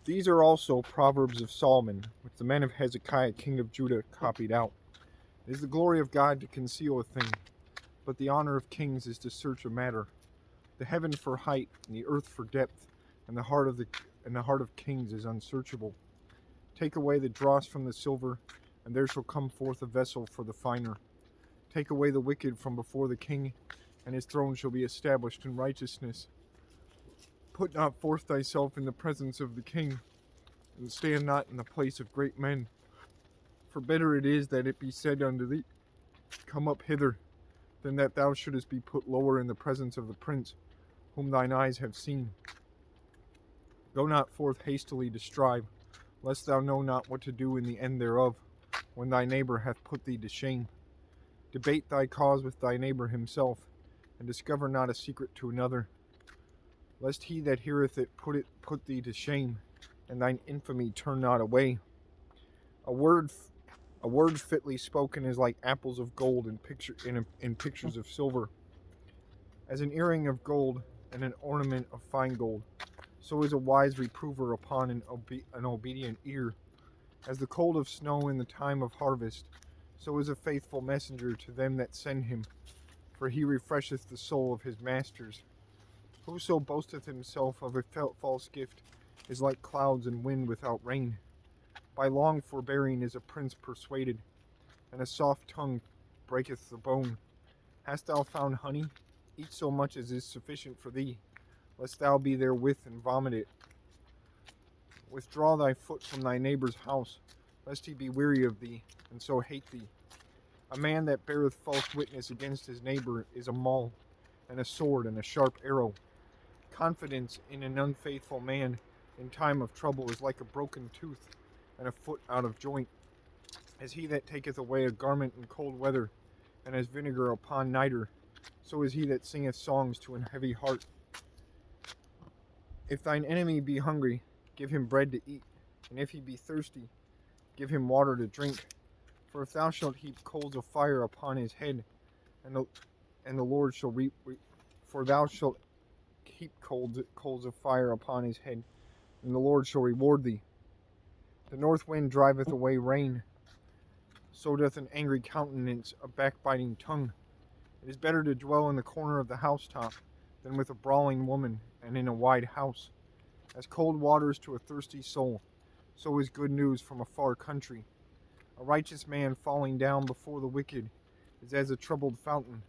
These are also Proverbs of Solomon, which the men of Hezekiah king of Judah copied out. It is the glory of God to conceal a thing, but the honor of kings is to search a matter. The heaven for height, and the earth for depth, and the heart of kings is unsearchable. Take away the dross from the silver, and there shall come forth a vessel for the finer. Take away the wicked from before the king, and his throne shall be established in righteousness. Put not forth thyself in the presence of the king, and stand not in the place of great men. For better it is that it be said unto thee, Come up hither, than that thou shouldest be put lower in the presence of the prince, whom thine eyes have seen. Go not forth hastily to strive, lest thou know not what to do in the end thereof, when thy neighbor hath put thee to shame. Debate thy cause with thy neighbor himself, and discover not a secret to another, lest he that heareth it put thee to shame, and thine infamy turn not away. A word fitly spoken is like apples of gold in pictures of silver. As an earring of gold and an ornament of fine gold, so is a wise reprover upon an obedient ear. As the cold of snow in the time of harvest, so is a faithful messenger to them that send him, for he refresheth the soul of his masters. Whoso boasteth himself of a false gift is like clouds and wind without rain. By long forbearing is a prince persuaded, and a soft tongue breaketh the bone. Hast thou found honey? Eat so much as is sufficient for thee, lest thou be therewith and vomit it. Withdraw thy foot from thy neighbor's house, lest he be weary of thee, and so hate thee. A man that beareth false witness against his neighbor is a maul, and a sword, and a sharp arrow. Confidence in an unfaithful man in time of trouble is like a broken tooth, and a foot out of joint. As he that taketh away a garment in cold weather, and as vinegar upon nitre, so is he that singeth songs to an heavy heart. If thine enemy be hungry, give him bread to eat, and if he be thirsty, give him water to drink. For if thou shalt heap coals of fire upon his head, and the Lord shall for thou shalt heap coals of fire upon his head, and the Lord shall reward thee. The north wind driveth away rain, so doth an angry countenance a backbiting tongue. It is better to dwell in the corner of the housetop than with a brawling woman and in a wide house. As cold waters to a thirsty soul, so is good news from a far country. A righteous man falling down before the wicked is as a troubled fountain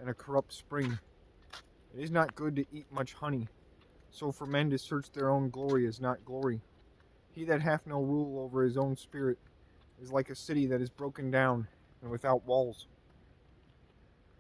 and a corrupt spring. It is not good to eat much honey, so for men to search their own glory is not glory. He that hath no rule over his own spirit is like a city that is broken down and without walls.